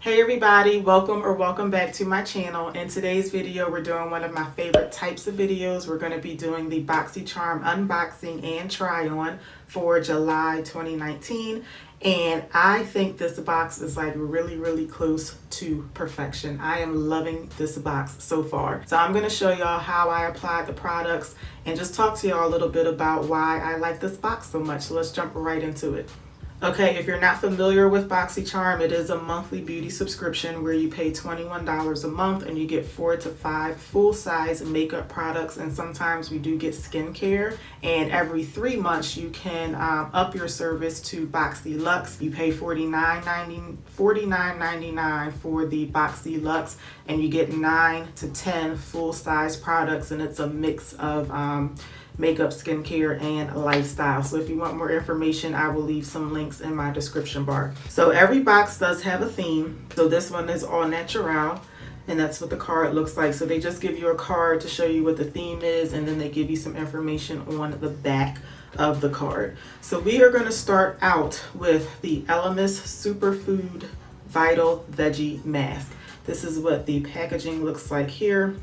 Hey everybody, welcome back to my channel. In today's video, we're doing one of my favorite types of videos. We're going to be doing the Boxycharm unboxing and try on for July 2019. And I think this box is like really close to perfection. I am loving this box so far. So I'm going to show y'all how I applied the products and just talk to y'all a little bit about why I like this box so much. So let's jump right into it. Okay, if you're not familiar with Boxycharm, it is a monthly beauty subscription where you pay $21 a month and you get 4 to 5 full-size makeup products, and sometimes we do get skincare. And every 3 months you can up your service to Boxy Luxe. You pay $49.99 for the Boxy Luxe, and you get 9 to 10 full-size products, and it's a mix of makeup, skincare, and lifestyle. So if you want more information, I will leave some links in my description bar. So every box does have a theme. So this one is all natural, and that's what the card looks like. So they just give you a card to show you what the theme is, and then they give you some information on the back of the card. So we are going to start out with the Elemis Superfood Vital Veggie Mask. This is what the packaging looks like here.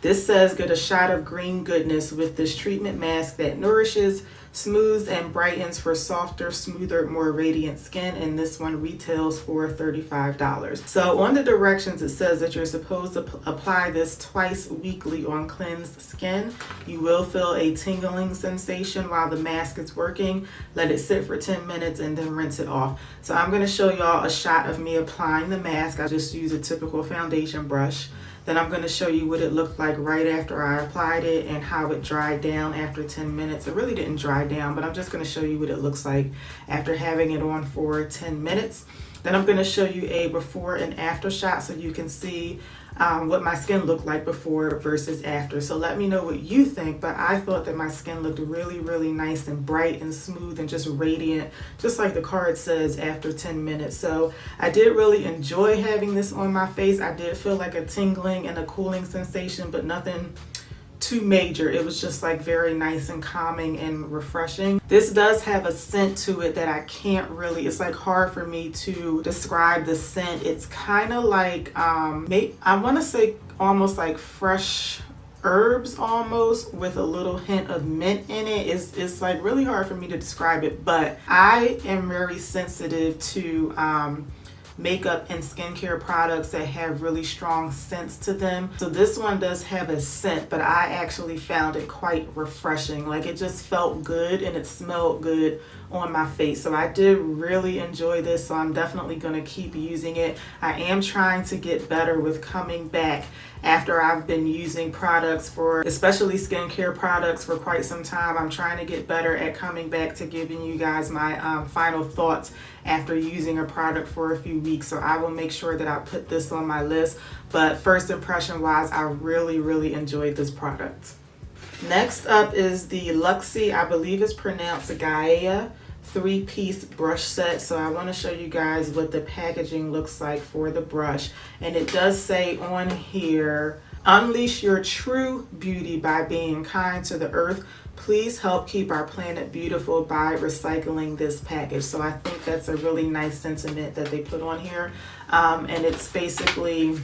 This says, get a shot of green goodness with this treatment mask that nourishes, smooths, and brightens for softer, smoother, more radiant skin. And this one retails for $35. So on the directions, it says that you're supposed to apply this twice weekly on cleansed skin. You will feel a tingling sensation while the mask is working. Let it sit for 10 minutes and then rinse it off. So I'm going to show y'all a shot of me applying the mask. I just use a typical foundation brush. Then I'm going to show you what it looked like right after I applied it and how it dried down after 10 minutes. It really didn't dry down, but I'm just going to show you what it looks like after having it on for 10 minutes. Then I'm going to show you a before and after shot so you can see what my skin looked like before versus after. So let me know what you think, but I thought that my skin looked really nice and bright and smooth and just radiant, just like the card says, after 10 minutes. So I did really enjoy having this on my face. I did feel like a tingling and a cooling sensation, but nothing too major. It was just like very nice and calming and refreshing. This does have a scent to it that I can't really, it's like hard for me to describe the scent. It's kind of like I want to say almost like fresh herbs almost, with a little hint of mint in it. It's like really hard for me to describe it, but I am very sensitive to makeup and skincare products that have really strong scents to them. So this one does have a scent, but I actually found it quite refreshing. Like, it just felt good and it smelled good on my face. So I did really enjoy this, so I'm definitely going to keep using it. I am trying to get better with coming back after I've been using products for, especially skincare products, for quite some time. I'm trying to get better at coming back to giving you guys my final thoughts after using a product for a few weeks. So I will make sure that I put this on my list. But first impression wise, I really enjoyed this product. Next up is the Luxie, I believe it's pronounced Gaia, 3-piece brush set. So I want to show you guys what the packaging looks like for the brush. And it does say on here, unleash your true beauty by being kind to the earth. Please help keep our planet beautiful by recycling this package. So I think that's a really nice sentiment that they put on here. And it's basically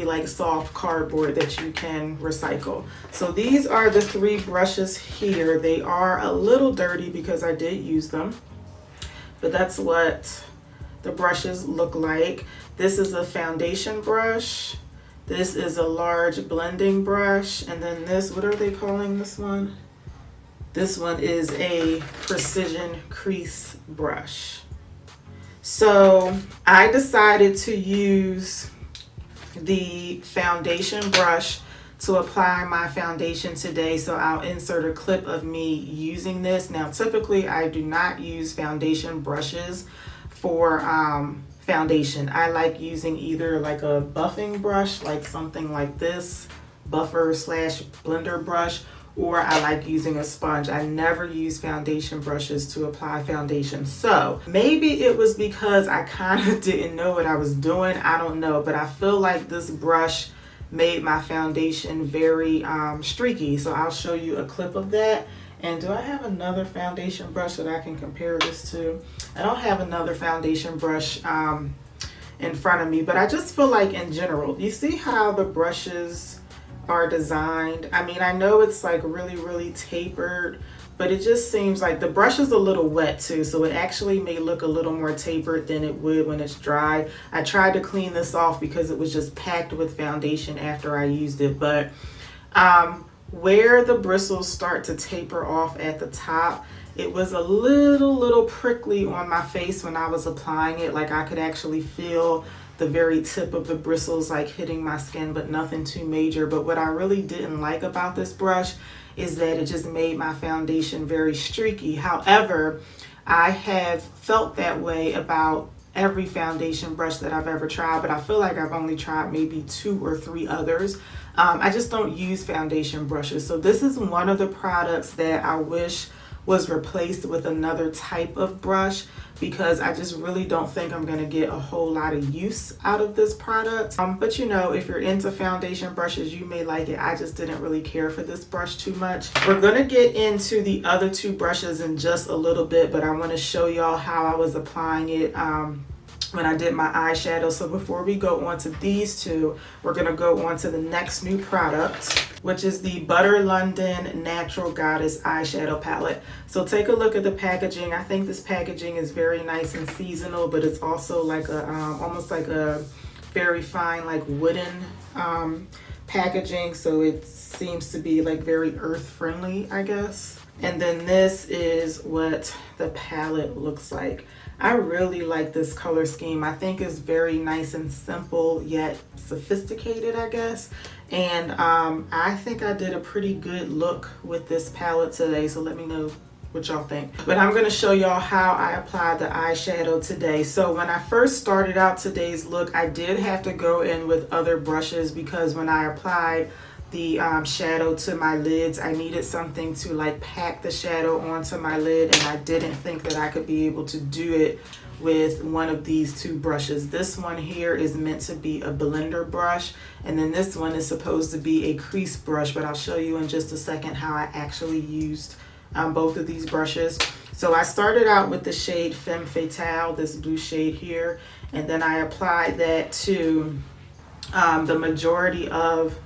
like soft cardboard that you can recycle. So these are the 3 brushes here. They are a little dirty because I did use them, but that's what the brushes look like. This is a foundation brush. This is a large blending brush. And then this, what are they calling this one? This one is a precision crease brush. So I decided to use the foundation brush to apply my foundation today. So I'll insert a clip of me using this. Now, typically I do not use foundation brushes for foundation. I like using either like a buffing brush, like something like this, buffer / blender brush, or I like using a sponge. I never use foundation brushes to apply foundation. So maybe it was because I kind of didn't know what I was doing. I don't know, but I feel like this brush made my foundation very streaky. So I'll show you a clip of that. And do I have another foundation brush that I can compare this to? I don't have another foundation brush in front of me, but I just feel like in general, you see how the brushes are designed? I mean, I know it's like really tapered, but it just seems like the brush is a little wet too, so it actually may look a little more tapered than it would when it's dry. I tried to clean this off because it was just packed with foundation after I used it, but where the bristles start to taper off at the top, it was a little prickly on my face when I was applying it. Like I could actually feel the very tip of the bristles like hitting my skin, but nothing too major. But what I really didn't like about this brush is that it just made my foundation very streaky. However, I have felt that way about every foundation brush that I've ever tried, but I feel like I've only tried maybe 2 or 3 others. I just don't use foundation brushes. So this is one of the products that I wish was replaced with another type of brush, because I just really don't think I'm going to get a whole lot of use out of this product. But you know, if you're into foundation brushes, you may like it. I just didn't really care for this brush too much. We're going to get into the other 2 brushes in just a little bit, but I want to show y'all how I was applying it when I did my eyeshadow. So before we go on to these 2, we're going to go on to the next new product, which is the Butter London Natural Goddess eyeshadow palette. So take a look at the packaging. I think this packaging is very nice and seasonal, but it's also like a almost like a very fine like wooden packaging, so it seems to be like very earth friendly, I guess. And then this is what the palette looks like. I really like this color scheme. I think it's very nice and simple yet sophisticated, I guess. And I think I did a pretty good look with this palette today, so let me know what y'all think. But I'm going to show y'all how I applied the eyeshadow today. So when I first started out today's look, I did have to go in with other brushes, because when I applied the shadow to my lids, I needed something to like pack the shadow onto my lid, and I didn't think that I could be able to do it with one of these 2 brushes. This one here is meant to be a blender brush, and then this one is supposed to be a crease brush, but I'll show you in just a second how I actually used both of these brushes. So I started out with the shade Femme Fatale, this blue shade here, and then I applied that to the majority of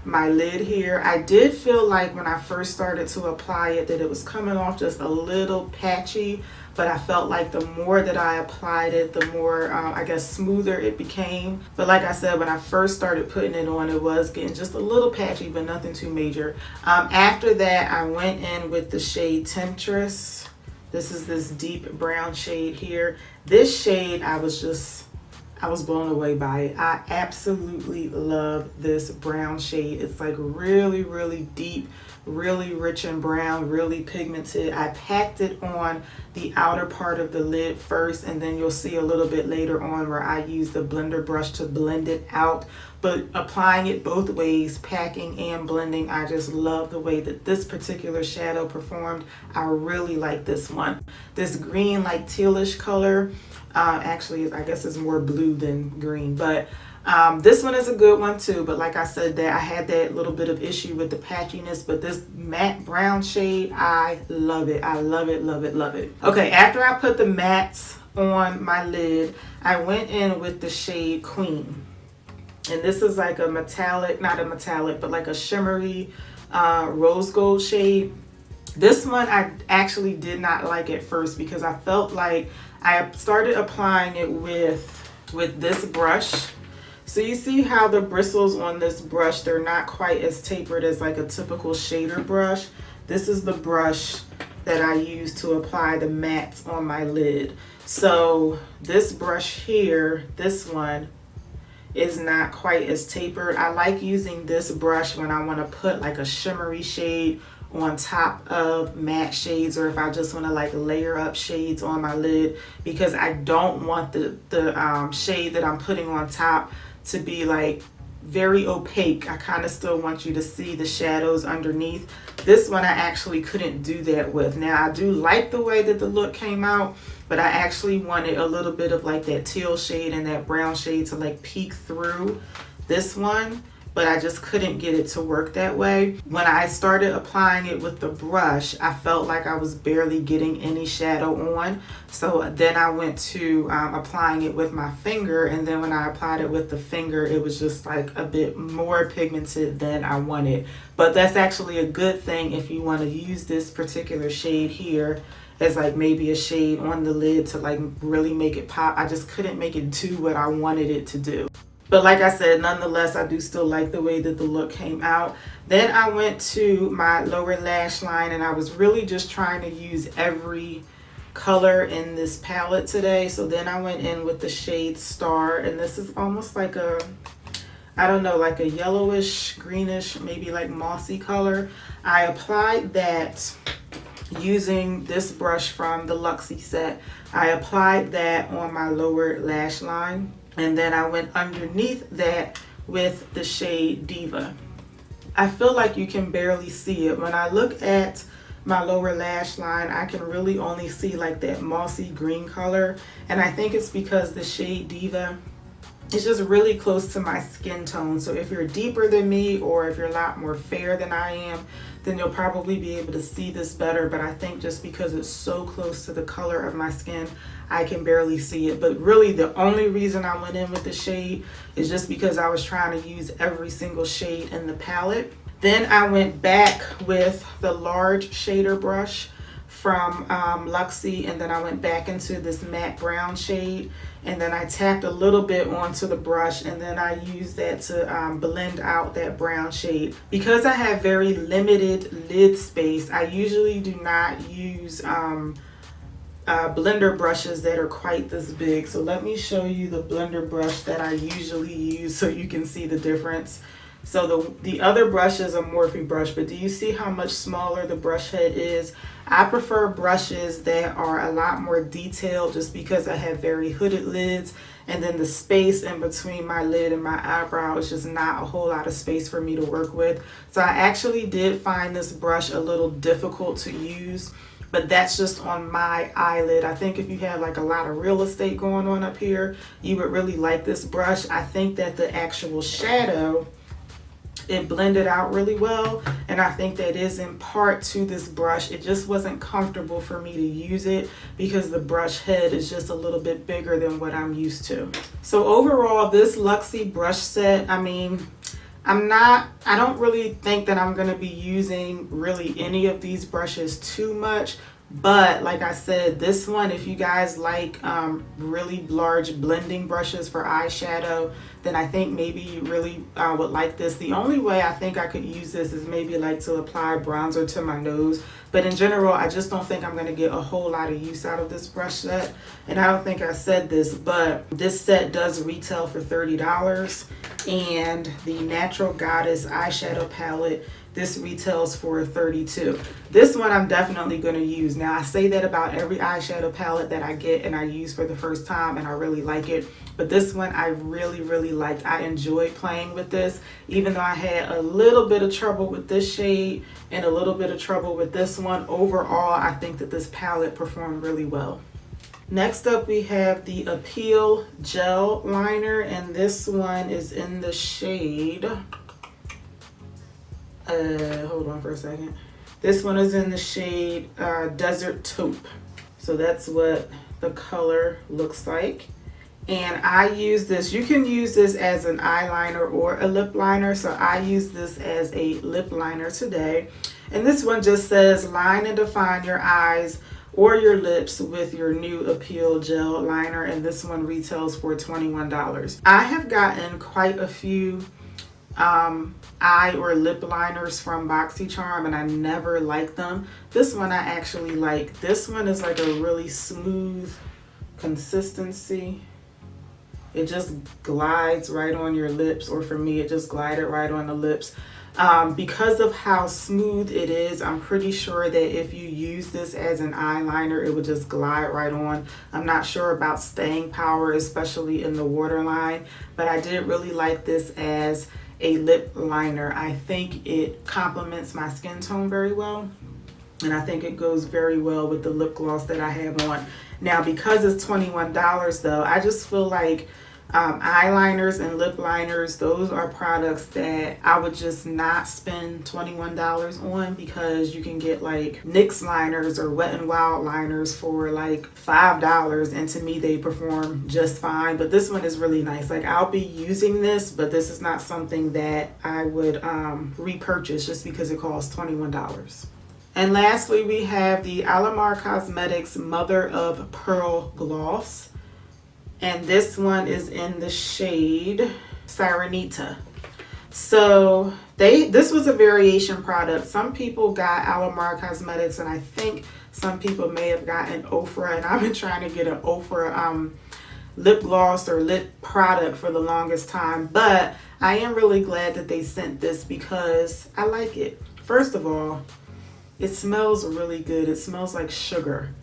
my lid here. I did feel like when I first started to apply it that it was coming off just a little patchy, but I felt like the more that I applied it, the more I guess smoother it became. But like I said, when I first started putting it on, it was getting just a little patchy, but nothing too major. After that, I went in with the shade Temptress. This is this deep brown shade here. This shade, I was blown away by it. I absolutely love this brown shade. It's like really deep, really rich and brown, really pigmented. I packed it on the outer part of the lid first, and then you'll see a little bit later on where I use the blender brush to blend it out. But applying it both ways, packing and blending, I just love the way that this particular shadow performed. I really like this one. This green like tealish color, actually I guess it's more blue than green, but this one is a good one too. But like I said, that I had that little bit of issue with the patchiness, but this matte brown shade, I love it. I love it. Okay, after I put the mattes on my lid, I went in with the shade Queen, and this is like a metallic, not a metallic, but like a shimmery rose gold shade. This one I actually did not like at first, because I felt like I started applying it with this brush. So you see how the bristles on this brush, they're not quite as tapered as like a typical shader brush. This is the brush that I use to apply the mattes on my lid. So this brush here, this one, is not quite as tapered. I like using this brush when I want to put like a shimmery shade on top of matte shades, or if I just want to like layer up shades on my lid, because I don't want the shade that I'm putting on top to be like very opaque. I kind of still want you to see the shadows underneath. This one I actually couldn't do that with. Now I do like the way that the look came out, but I actually wanted a little bit of like that teal shade and that brown shade to like peek through this one. but I just couldn't get it to work that way. When I started applying it with the brush, I felt like I was barely getting any shadow on. So then I went to applying it with my finger, and then when I applied it with the finger, it was just like a bit more pigmented than I wanted. But that's actually a good thing if you want to use this particular shade here as like maybe a shade on the lid to like really make it pop. I just couldn't make it do what I wanted it to do. But like I said, nonetheless, I do still like the way that the look came out. Then I went to my lower lash line, and I was really just trying to use every color in this palette today. So then I went in with the shade Star, and this is almost like a, I don't know, like a yellowish, greenish, maybe like mossy color. I applied that using this brush from the Luxie set. I applied that on my lower lash line, and then I went underneath that with the shade Diva. I feel like you can barely see it. When I look at my lower lash line, I can really only see like that mossy green color, and I think it's because the shade Diva is just really close to my skin tone. So if you're deeper than me, or if you're a lot more fair than I am, then you'll probably be able to see this better. But I think just because it's so close to the color of my skin, I can barely see it. But really the only reason I went in with the shade is just because I was trying to use every single shade in the palette. Then I went back with the large shader brush from Luxie, and then I went back into this matte brown shade, and then I tapped a little bit onto the brush, and then I used that to blend out that brown shade. Because I have very limited lid space, I usually do not use blender brushes that are quite this big. So let me show you the blender brush that I usually use so you can see the difference. So the other brush is a Morphe brush, but do you see how much smaller the brush head is? I prefer brushes that are a lot more detailed just because I have very hooded lids, and then the space in between my lid and my eyebrow is just not a whole lot of space for me to work with. So I actually did find this brush a little difficult to use, but that's just on my eyelid. I think if you have like a lot of real estate going on up here, you would really like this brush. I think that the actual shadow, it blended out really well, and I think that is in part to this brush. It just wasn't comfortable for me to use it because the brush head is just a little bit bigger than what I'm used to. So overall, this Luxie brush set, I mean, I don't really think that I'm going to be using really any of these brushes too much. But like I said, this one, if you guys like really large blending brushes for eyeshadow, then I think maybe you really would like this. The only way I think I could use this is maybe like to apply bronzer to my nose. But in general, I just don't think I'm going to get a whole lot of use out of this brush set. And I don't think I said this, but this set does retail for $30. And the Natural Goddess eyeshadow palette, this retails for $32. This one I'm definitely going to use. Now I say that about every eyeshadow palette that I get and I use for the first time, and I really like it. But this one I really liked. I enjoyed playing with this, even though I had a little bit of trouble with this shade and a little bit of trouble with this one. Overall, I think that this palette performed really well. Next up, we have the Appeal Gel Liner, and this one is in the shade, hold on for a second. This one is in the shade Desert Taupe. So that's what the color looks like. And I use this, you can use this as an eyeliner or a lip liner. So I use this as a lip liner today. And this one just says, line and define your eyes or your lips with your new Appeal Gel Liner. And this one retails for $21. I have gotten quite a few eye or lip liners from Boxycharm, and I never liked them. This one I actually like. This one is like a really smooth consistency. It just glides right on your lips, or for me it just glided right on the lips. Because of how smooth it is, I'm pretty sure that if you use this as an eyeliner, it would just glide right on. I'm not sure about staying power, especially in the waterline, but I did really like this as a lip liner. I think it complements my skin tone very well, and I think it goes very well with the lip gloss that I have on. Now, because it's $21 though, I just feel like Eyeliners and lip liners, those are products that I would just not spend $21 on, because you can get like NYX liners or Wet n Wild liners for like $5, and to me they perform just fine. But this one is really nice. Like, I'll be using this, but this is not something that I would repurchase just because it costs $21. And lastly, we have the Alamar Cosmetics Mother of Pearl Gloss. And this one is in the shade Sirenita. So this was a variation product. Some people got Alamar Cosmetics, and I think some people may have gotten Ofra. And I've been trying to get an Ofra lip gloss or lip product for the longest time. But I am really glad that they sent this, because I like it. First of all, it smells really good. It smells like sugar.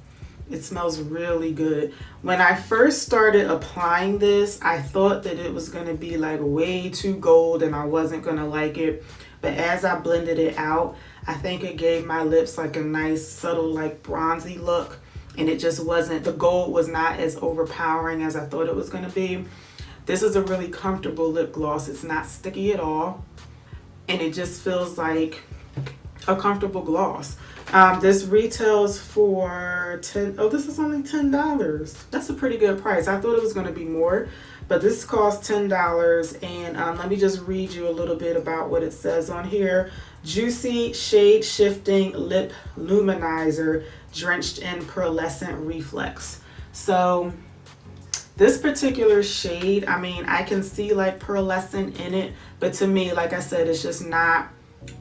It smells really good. When I first started applying this, I thought that it was going to be like way too gold and I wasn't going to like it. But as I blended it out, I think it gave my lips like a nice subtle like bronzy look. And it just wasn't, the gold was not as overpowering as I thought it was going to be. This is a really comfortable lip gloss. It's not sticky at all. And it just feels like a comfortable gloss. This retails for this is only $10. That's a pretty good price. I thought it was going to be more, but this costs $10. And let me just read you a little bit about what it says on here. Juicy shade shifting lip luminizer drenched in pearlescent reflex. So this particular shade, I mean, I can see like pearlescent in it, but to me, like I said, it's just not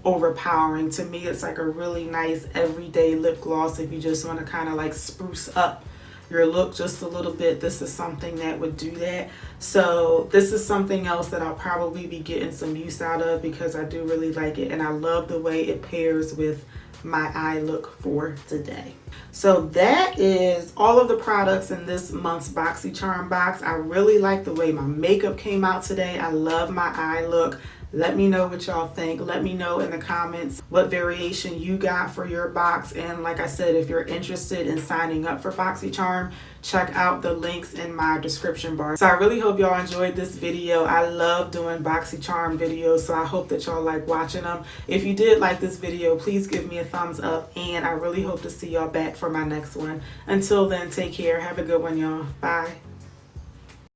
overpowering. To me, it's like a really nice everyday lip gloss if you just want to kind of like spruce up your look just a little bit. This is something that would do that. So this is something else that I'll probably be getting some use out of, because I do really like it, and I love the way it pairs with my eye look for today. So that is all of the products in this month's Boxycharm box. I really like the way my makeup came out today. I love my eye look. Let me know what y'all think. Let me know in the comments what variation you got for your box. And like I said, if you're interested in signing up for Boxycharm, check out the links in my description bar. So I really hope y'all enjoyed this video. I love doing Boxycharm videos, so I hope that y'all like watching them. If you did like this video, please give me a thumbs up, and I really hope to see y'all back for my next one. Until then, take care. Have a good one, y'all. Bye.